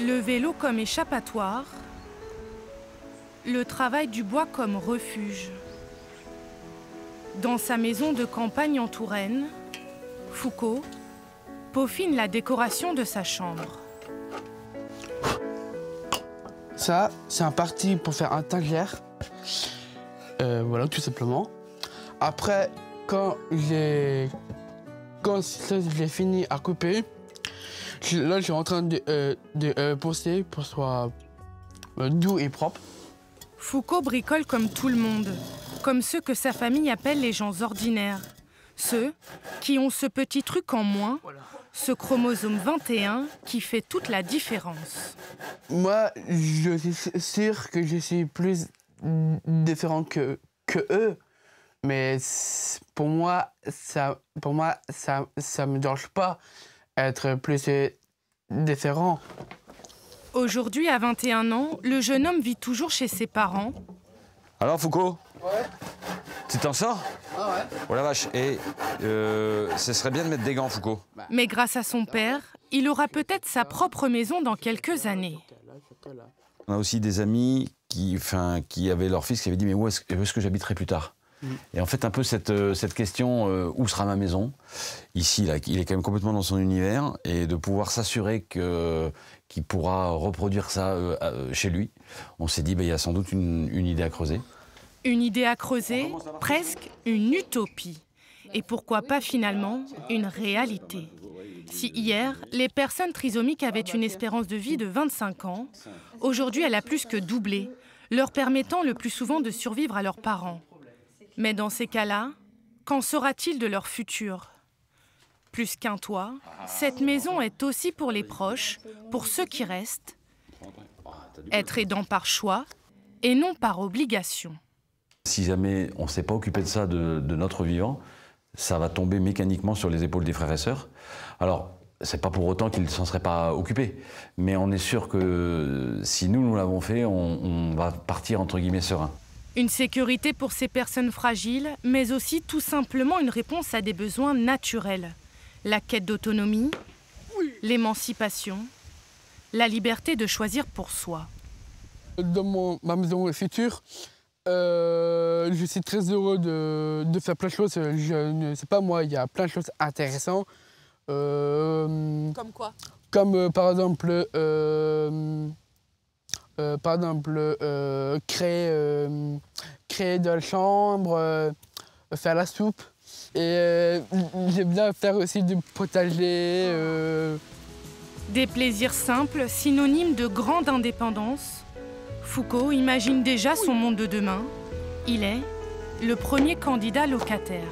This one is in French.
Le vélo comme échappatoire, le travail du bois comme refuge. Dans sa maison de campagne en Touraine, Foucault peaufine la décoration de sa chambre. Ça, c'est un parti pour faire un tagère. Voilà, tout simplement. Après, quand j'ai fini à couper, là, je suis en train de poster pour que ce soit doux et propre. Foucault bricole comme tout le monde, comme ceux que sa famille appelle les gens ordinaires. Ceux qui ont ce petit truc en moins, ce chromosome 21 qui fait toute la différence. Moi, je suis sûr que je suis plus différent que eux, mais pour moi, ça me dérange pas être plus différent. Aujourd'hui, à 21 ans, le jeune homme vit toujours chez ses parents. Alors, Foucault? Ouais. Tu t'en sors? Ah ouais. Oh la vache. Et ce serait bien de mettre des gants, Foucault. Mais grâce à son père, il aura peut-être sa propre maison dans quelques années. On a aussi des amis qui avaient leur fils qui avaient dit « Mais où est-ce que j'habiterai plus tard ?» Et en fait, un peu cette question où sera ma maison? Ici, là, il est quand même complètement dans son univers, et de pouvoir s'assurer qu'il pourra reproduire ça chez lui. On s'est dit, il y a sans doute une idée à creuser. Une idée à creuser, presque une utopie. Et pourquoi pas finalement une réalité? Si hier, les personnes trisomiques avaient une espérance de vie de 25 ans, aujourd'hui elle a plus que doublé, leur permettant le plus souvent de survivre à leurs parents. Mais dans ces cas-là, qu'en sera-t-il de leur futur? Plus qu'un toit, cette maison est aussi pour les proches, pour ceux qui restent, être aidant par choix et non par obligation. Si jamais on ne s'est pas occupé de ça de notre vivant, ça va tomber mécaniquement sur les épaules des frères et sœurs. Alors, c'est pas pour autant qu'ils ne s'en seraient pas occupés, mais on est sûr que si nous l'avons fait, on va partir entre guillemets serein. Une sécurité pour ces personnes fragiles, mais aussi tout simplement une réponse à des besoins naturels. La quête d'autonomie, l'émancipation, la liberté de choisir pour soi. Dans ma maison future, je suis très heureux de faire plein de choses. Je ne sais pas, moi, il y a plein de choses intéressantes. Comme quoi? Comme par exemple, créer de la chambre, faire la soupe. Et j'aime bien faire aussi du potager. Des plaisirs simples, synonymes de grande indépendance. Foucault imagine déjà son monde de demain. Il est le premier candidat locataire.